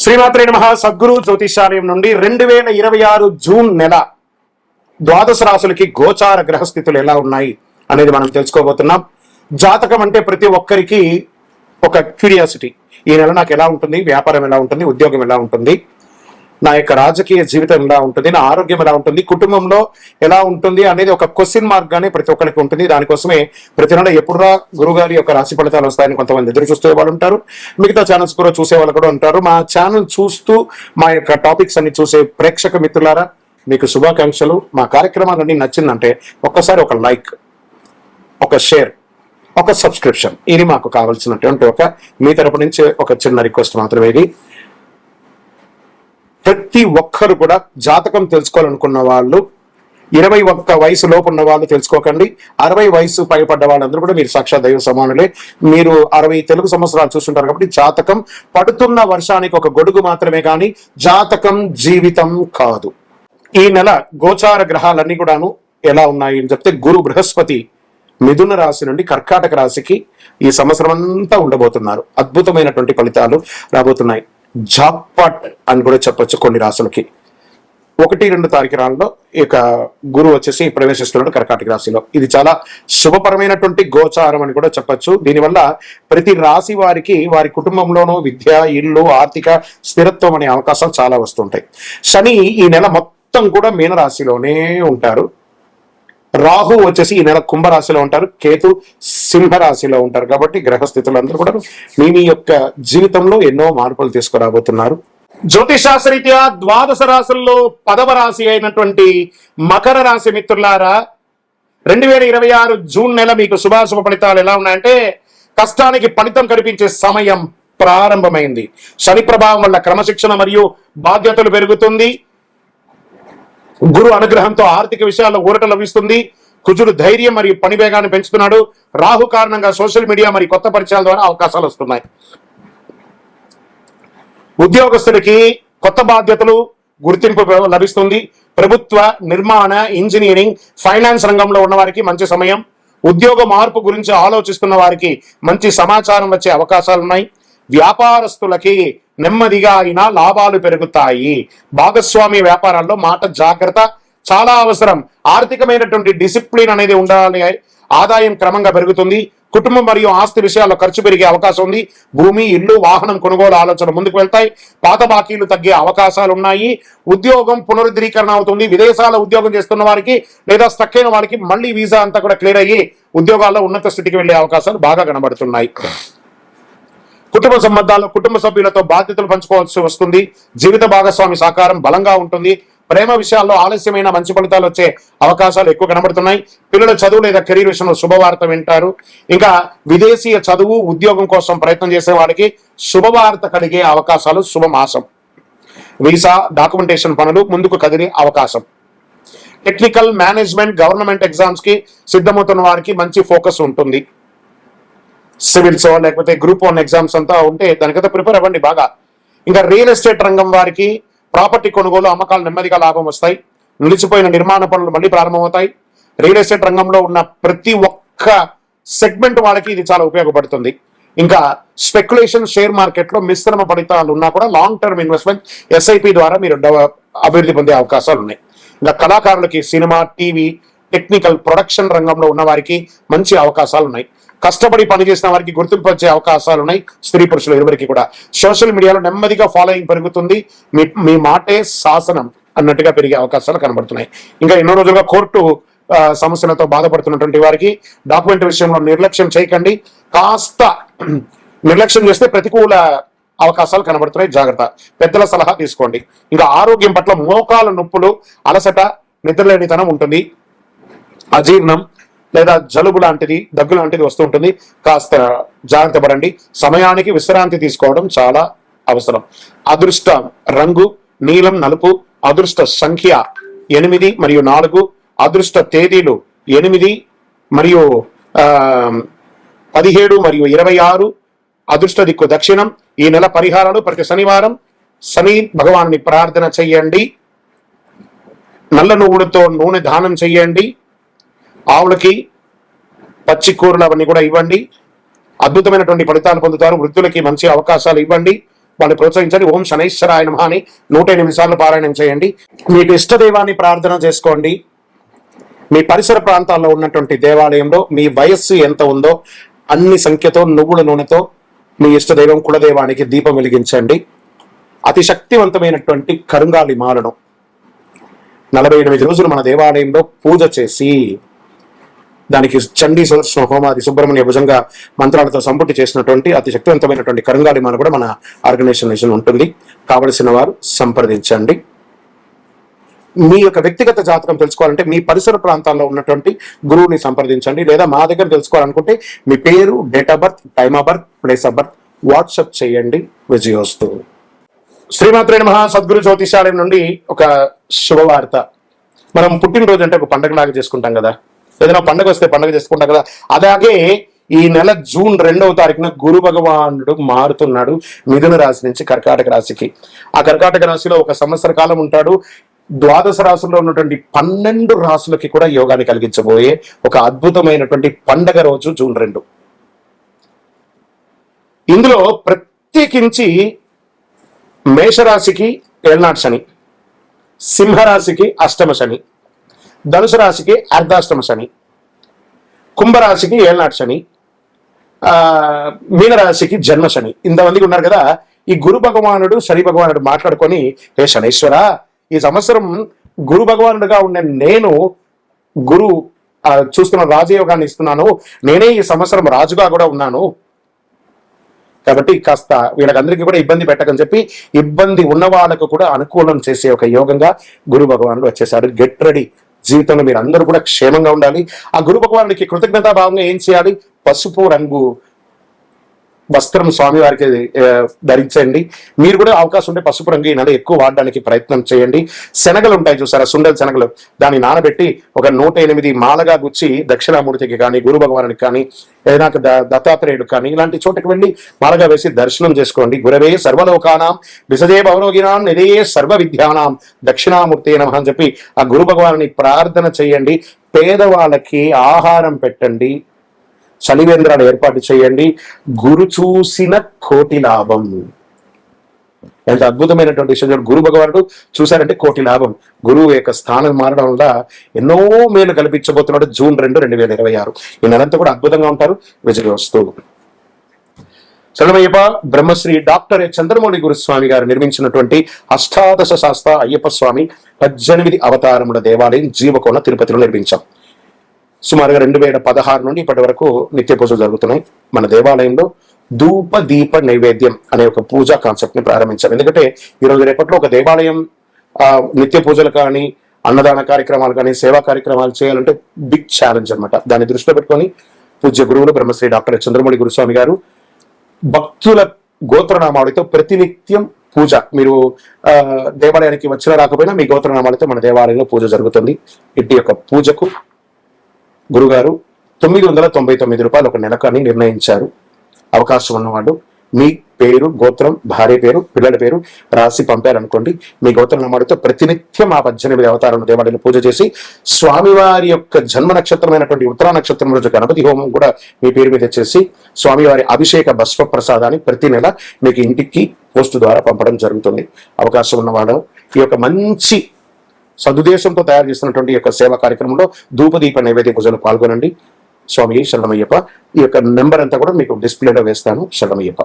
శ్రీమాత్రే నమః. సద్గురు జ్యోతిషాలయం నుండి 2026 జూన్ నెల ద్వాదశ రాశులకి గోచార గ్రహస్థితులు ఎలా ఉన్నాయి అనేది మనం తెలుసుకోబోతున్నాం. జాతకం అంటే ప్రతి ఒక్కరికి ఒక క్యూరియాసిటీ. ఈ నెల నాకు ఎలా ఉంటుంది, వ్యాపారం ఎలా ఉంటుంది, ఉద్యోగం ఎలా ఉంటుంది, నా యొక్క రాజకీయ జీవితం ఎలా ఉంటుంది, నా ఆరోగ్యం ఎలా ఉంటుంది, కుటుంబంలో ఎలా ఉంటుంది అనేది ఒక క్వశ్చన్ మార్క్ గానే ప్రతి ఒక్కరికి ఉంటుంది. దానికోసమే ప్రతి నెల ఎప్పుడురా గురుగారి యొక్క రాశి ఫలితాలు వస్తాయని కొంతమంది ఎదురు చూసే వాళ్ళు ఉంటారు. మిగతా ఛానల్స్ కూడా చూసే వాళ్ళు కూడా ఉంటారు. మా ఛానల్ చూస్తూ మా యొక్క టాపిక్స్ అన్ని చూసే ప్రేక్షక మిత్రులారా, మీకు శుభాకాంక్షలు. మా కార్యక్రమాలన్నీ నచ్చిందంటే ఒక్కసారి ఒక లైక్, ఒక షేర్, ఒక సబ్స్క్రిప్షన్, ఇది మాకు కావాల్సినటువంటి ఒక మీ తరపు నుంచి ఒక చిన్న రిక్వెస్ట్ మాత్రమే. ఇది ప్రతి ఒక్కరు కూడా జాతకం తెలుసుకోవాలనుకున్న వాళ్ళు 21 వయసు లోపు ఉన్న వాళ్ళు తెలుసుకోకండి. 60 వయసు పైపడ్డ వాళ్ళందరూ కూడా మీరు సాక్షాత్ దైవ సమానులే. మీరు 60 తెలుగు సంవత్సరాలు చూస్తుంటారు కాబట్టి జాతకం పడుతున్న వర్షానికి ఒక గొడుగు మాత్రమే, కానీ జాతకం జీవితం కాదు. ఈ నెల గోచార గ్రహాలన్నీ కూడాను ఎలా ఉన్నాయి అని చెప్తే, గురు బృహస్పతి మిథున రాశి నుండి కర్కాటక రాశికి ఈ సంవత్సరం అంతా ఉండబోతున్నారు. అద్భుతమైనటువంటి ఫలితాలు రాబోతున్నాయి. జాక్పాట్ అని కూడా చెప్పొచ్చు కొన్ని రాశులకి. 1-2 తారీఖులలో ఇక గురువు వచ్చేసి ప్రవేశిస్తున్నాడు కర్కాటక రాశిలో. ఇది చాలా శుభపరమైనటువంటి గోచారం అని కూడా చెప్పొచ్చు. దీనివల్ల ప్రతి రాశి వారికి వారి కుటుంబంలోనూ విద్య, ఇల్లు, ఆర్థిక స్థిరత్వం అనే అవకాశాలు చాలా వస్తుంటాయి. శని ఈ నెల మొత్తం కూడా మీనరాశిలోనే ఉంటారు. రాహు వచ్చేసి ఈ నెల కుంభరాశిలో ఉంటారు. కేతు సింహరాశిలో ఉంటారు. కాబట్టి గ్రహస్థితులందరూ కూడా మీ యొక్క జీవితంలో ఎన్నో మార్పులు తీసుకురాబోతున్నారు. జ్యోతిషాస్త్రరీత్యా ద్వాదశ రాశుల్లో 10వ రాశి అయినటువంటి మకర రాశి మిత్రులారా, 2026 జూన్ నెల మీకు శుభాశుభ ఫలితాలు ఎలా ఉన్నాయంటే, కష్టానికి ఫలితం కనిపించే సమయం ప్రారంభమైంది. శని ప్రభావం వల్ల క్రమశిక్షణ మరియు బాధ్యతలు పెరుగుతుంది. గురు అనుగ్రహంతో ఆర్థిక విషయాల్లో ఊరట లభిస్తుంది. కుజుడు ధైర్యం మరియు పని వేగాన్ని పెంచుతున్నాడు. రాహు కారణంగా సోషల్ మీడియా మరియు కొత్త పరిచయాల ద్వారా అవకాశాలు వస్తున్నాయి. ఉద్యోగస్తులకి కొత్త బాధ్యతలు, గుర్తింపు లభిస్తుంది. ప్రభుత్వ, నిర్మాణ, ఇంజనీరింగ్, ఫైనాన్స్ రంగంలో ఉన్న వారికి మంచి సమయం. ఉద్యోగ మార్పు గురించి ఆలోచిస్తున్న వారికి మంచి సమాచారం వచ్చే అవకాశాలు ఉన్నాయి. వ్యాపారస్తులకి నెమ్మదిగా అయినా లాభాలు పెరుగుతాయి. భాగస్వామి వ్యాపారాల్లో మాట జాగ్రత్త చాలా అవసరం. ఆర్థికమైనటువంటి డిసిప్లిన్ అనేది ఉండాలి. ఆదాయం క్రమంగా పెరుగుతుంది. కుటుంబం మరియు ఆస్తి విషయాల్లో ఖర్చు పెరిగే అవకాశం ఉంది. భూమి, ఇల్లు, వాహనం కొనుగోలు ఆలోచన ముందుకు వెళ్తాయి. పాత బాకీలు తగ్గే అవకాశాలు ఉన్నాయి. ఉద్యోగం పునరుద్ధరీకరణ అవుతుంది. విదేశాల ఉద్యోగం చేస్తున్న వారికి లేదా స్టక్ అయిన వారికి మళ్ళీ వీసా అంతా కూడా క్లియర్ అయ్యి ఉద్యోగాల్లో ఉన్నత స్థితికి వెళ్లే అవకాశాలు బాగా కనబడుతున్నాయి. కుటుంబ సంబంధాల్లో కుటుంబ సభ్యులతో బాధ్యతలు పంచుకోవాల్సి వస్తుంది. జీవిత భాగస్వామి సహకారం బలంగా ఉంటుంది. ప్రేమ విషయాల్లో ఆలస్యమైన మంచి ఫలితాలు వచ్చే అవకాశాలు ఎక్కువ కనబడుతున్నాయి. పిల్లల చదువు లేదా కెరీర్ విషయంలో శుభవార్త వింటారు. ఇంకా విదేశీయ చదువు, ఉద్యోగం కోసం ప్రయత్నం చేసే వారికి శుభవార్త కలిగే అవకాశాలు శుభమాసం. వీసా, డాక్యుమెంటేషన్ పనులు ముందుకు కదిలే అవకాశం. టెక్నికల్, మేనేజ్మెంట్, గవర్నమెంట్ ఎగ్జామ్స్ కి సిద్ధమవుతున్న వారికి మంచి ఫోకస్ ఉంటుంది. సివిల్స్ లేకపోతే గ్రూప్ 1 ఎగ్జామ్స్ అంతా ఉంటే దానికైతే ప్రిపేర్ అవ్వండి బాగా. ఇంకా రియల్ ఎస్టేట్ రంగం వారికి ప్రాపర్టీ కొనుగోలు, అమ్మకాలు నెమ్మదిగా లాభం వస్తాయి. నిలిచిపోయిన నిర్మాణ పనులు మళ్ళీ ప్రారంభమవుతాయి. రియల్ ఎస్టేట్ రంగంలో ఉన్న ప్రతి ఒక్క సెగ్మెంట్ వాళ్ళకి ఇది చాలా ఉపయోగపడుతుంది. ఇంకా స్పెక్యులేషన్, షేర్ మార్కెట్ లో మిశ్రమ ఫలితాలు ఉన్నా కూడా లాంగ్ టర్మ్ ఇన్వెస్ట్మెంట్ SIP ద్వారా మీరు అభివృద్ధి పొందే అవకాశాలు ఉన్నాయి. ఇంకా కళాకారులకి సినిమా, టీవీ, టెక్నికల్, ప్రొడక్షన్ రంగంలో ఉన్న వారికి మంచి అవకాశాలు ఉన్నాయి. కష్టపడి పనిచేసిన వారికి గుర్తింపు వచ్చే అవకాశాలు ఉన్నాయి. స్త్రీ పురుషులు ఇరువురికి కూడా సోషల్ మీడియాలో నెమ్మదిగా ఫాలోయింగ్ పెరుగుతుంది. మీ మాటే శాసనం అన్నట్టుగా పెరిగే అవకాశాలు కనబడుతున్నాయి. ఇంకా ఎన్నో రోజులుగా కోర్టు సమస్యలతో బాధపడుతున్నటువంటి వారికి డాక్యుమెంట్ విషయంలో నిర్లక్ష్యం చేయకండి. కాస్త నిర్లక్ష్యం చేస్తే ప్రతికూల అవకాశాలు కనబడుతున్నాయి. జాగ్రత్త. పెద్దల సలహా తీసుకోండి. ఇంకా ఆరోగ్యం పట్ల మోకాల నొప్పులు, అలసట, నిద్రలేనితనం ఉంటుంది. అజీర్ణం లేదా జలుబు లాంటిది, దగ్గు లాంటిది వస్తూ ఉంటుంది. కాస్త జాగ్రత్త పడండి. సమయానికి విశ్రాంతి తీసుకోవడం చాలా అవసరం. అదృష్ట రంగు నీలం, నలుపు. అదృష్ట సంఖ్య 8 మరియు 4. అదృష్ట తేదీలు 8 మరియు 17 మరియు 26. అదృష్ట దిక్కు దక్షిణం. ఈ నెల పరిహారాలు: ప్రతి శనివారం శని భగవాన్ని ప్రార్థన చెయ్యండి. నల్ల నువ్వులతో నూనె దానం చెయ్యండి. ఆవులకి పచ్చి కూరలు అవన్నీ కూడా ఇవ్వండి. అద్భుతమైనటువంటి ఫలితాలు పొందుతారు. వృద్ధులకి మంచి అవకాశాలు ఇవ్వండి. వాళ్ళని ప్రోత్సహించండి. ఓం శనైశ్వరాయ నమః అని 108 సార్లు పారాయణం చేయండి. మీకు ఇష్టదైవాన్ని ప్రార్థన చేసుకోండి. మీ పరిసర ప్రాంతాల్లో ఉన్నటువంటి దేవాలయంలో మీ వయస్సు ఎంత ఉందో అన్ని సంఖ్యతో నువ్వుల నూనెతో మీ ఇష్టదైవం కులదైవానికి దీపం వెలిగించండి. అతి శక్తివంతమైనటువంటి కరుంగాలి మాలను 48 రోజులు మన దేవాలయంలో పూజ చేసి దానికి చండీ సుదర్శన హోమాది సుబ్రహ్మణ్య భుజంగా మంత్రాలతో సంపుటి చేసినటువంటి అతి శక్తివంతమైనటువంటి కరుంగాలి మాల కూడా మన ఆర్గనైజేషన్ ఉంటుంది. కావలసిన వారు సంప్రదించండి. మీ యొక్క వ్యక్తిగత జాతకం తెలుసుకోవాలంటే మీ పరిసర ప్రాంతాల్లో ఉన్నటువంటి గురువుని సంప్రదించండి. లేదా మా దగ్గర తెలుసుకోవాలనుకుంటే మీ పేరు, date of birth, time of birth, place of birth WhatsApp చేయండి. విజయోస్తు. శ్రీమాత్రే నమః. సద్గురు జ్యోతిషాలయం నుండి ఒక శుభవార్త. మనం పుట్టినరోజు అంటే ఒక పండుగలాగా చేసుకుంటాం కదా, ఏదైనా పండుగ వస్తే పండుగ చేసుకుంటాం కదా, అలాగే ఈ నెల జూన్ 2వ తారీఖున గురు భగవానుడు మారుతున్నాడు మిథున రాశి నుంచి కర్కాటక రాశికి. ఆ కర్కాటక రాశిలో ఒక సంవత్సర కాలం ఉంటాడు. ద్వాదశ రాశుల్లో ఉన్నటువంటి 12 రాశులకి కూడా యోగాన్ని కలిగించబోయే ఒక అద్భుతమైనటువంటి పండగ రోజు జూన్ 2. ఇందులో ప్రత్యేకించి మేషరాశికి ఏళ్నాటి శని, సింహరాశికి అష్టమ శని, ధనుసు రాశికి అర్ధాష్టమ శని, కుంభరాశికి ఏళ్నాటి శని, మీనరాశికి జన్మ శని. ఇంతమందికి ఉన్నారు కదా. ఈ గురు భగవానుడు శని భగవానుడు మాట్లాడుకొని, హే శనైశ్వర, ఈ సంవత్సరం గురు భగవానుడుగా ఉండే నేను గురు చూస్తున్న రాజయోగాన్ని ఇస్తున్నాను, నేనే ఈ సంవత్సరం రాజుగా కూడా ఉన్నాను, కాబట్టి కాస్త వీళ్ళకందరికీ కూడా ఇబ్బంది పెట్టకని చెప్పి ఇబ్బంది ఉన్న వాళ్ళకు కూడా అనుకూలం చేసే ఒక యోగంగా గురు భగవానుడు వచ్చేసాడు. Get ready. జీవితంలో మీరు అందరూ కూడా క్షేమంగా ఉండాలి. ఆ గురు భగవానుడికి కృతజ్ఞతాభావంగా ఏం చేయాలి? పసుపు రంగు వస్త్రం స్వామివారికి ధరించండి. మీరు కూడా అవకాశం ఉంటే పసుపు రంగు ఈ నెల ఎక్కువ వాడడానికి ప్రయత్నం చేయండి. శనగలు ఉంటాయి చూసారా, సుండల శనగలు, దాన్ని నానబెట్టి ఒక 108 మాలగా గుచ్చి దక్షిణామూర్తికి కానీ, గురు భగవానుడికి కానీ, ఏదైనా దత్తాత్రేయుడు కానీ ఇలాంటి చోటకి వెళ్ళి మాలగా వేసి దర్శనం చేసుకోండి. గురవే సర్వలోకానాం విసజే భవరోగినాం నిధయే సర్వ విద్యానాం దక్షిణామూర్తి నమః అని చెప్పి ఆ గురు భగవానుని ప్రార్థన చేయండి. పేదవాళ్ళకి ఆహారం పెట్టండి. చలివేంద్రాలు ఏర్పాటు చేయండి. గురు చూసిన కోటి లాభం. ఎంత అద్భుతమైనటువంటి విషయం. గురు భగవానుడు చూశారంటే కోటి లాభం. గురువు యొక్క స్థానం మారడం వల్ల ఎన్నో మేలు కల్పించబోతున్నాడు. జూన్ 2, 2026 ఈ నెలంతా కూడా అద్భుతంగా ఉంటారు. విజయోస్తు. శరణమయ్యప్ప. బ్రహ్మశ్రీ డాక్టర్ చంద్రమౌళి గురుస్వామి గారు నిర్మించినటువంటి అష్టాదశ శాస్త్ర అయ్యప్ప స్వామి 18 అవతారముల దేవాలయం జీవకోన తిరుపతిలో నిర్మించాం. సుమారుగా 2016 నుండి ఇప్పటి వరకు నిత్య పూజలు జరుగుతున్నాయి. మన దేవాలయంలో ధూప దీప నైవేద్యం అనే ఒక పూజా కాన్సెప్ట్ ని ప్రారంభించాం. ఎందుకంటే ఈరోజు రేపట్లో ఒక దేవాలయం నిత్య పూజలు కానీ, అన్నదాన కార్యక్రమాలు కానీ, సేవా కార్యక్రమాలు చేయాలంటే బిగ్ ఛాలెంజ్ అనమాట. దాన్ని దృష్టిలో పెట్టుకొని పూజ్య గురువులు బ్రహ్మశ్రీ డాక్టర్ చంద్రమౌళి గురుస్వామి గారు భక్తుల గోత్రనామావళితో ప్రతినిత్యం పూజ. మీరు దేవాలయానికి వచ్చినా రాకపోయినా మీ గోత్రనామాలతో మన దేవాలయంలో పూజ జరుగుతుంది. ఇంటి యొక్క పూజకు గురుగారు 999 రూపాయలు ఒక నెలకని నిర్ణయించారు. అవకాశం ఉన్నవాడు మీ పేరు, గోత్రం, భార్య పేరు, పిల్లల పేరు రాసి పంపారనుకోండి. మీ గోత్రనామాలతో ప్రతినిత్యం ఆ 18 అవతారాల దేవాలయంలో పూజ చేసి స్వామివారి యొక్క జన్మ నక్షత్రమైనటువంటి ఉత్తరా నక్షత్రం రోజు గణపతి హోమం కూడా మీ పేరు మీద చేసి స్వామివారి అభిషేక భస్మ ప్రసాదాన్ని ప్రతి నెల మీకు ఇంటికి పోస్టు ద్వారా పంపడం జరుగుతుంది. అవకాశం ఉన్నవాడు ఈ యొక్క మంచి సదుద్దేశంతో తయారు చేస్తున్నటువంటి యొక్క సేవా కార్యక్రమంలో ధూపదీప నైవేద్య పూజలు పాల్గొనండి. స్వామి శరణమయ్యప్ప. ఈ యొక్క నెంబర్ అంతా కూడా మీకు డిస్ప్లేలో వేస్తాను. శరణమయ్యప్ప.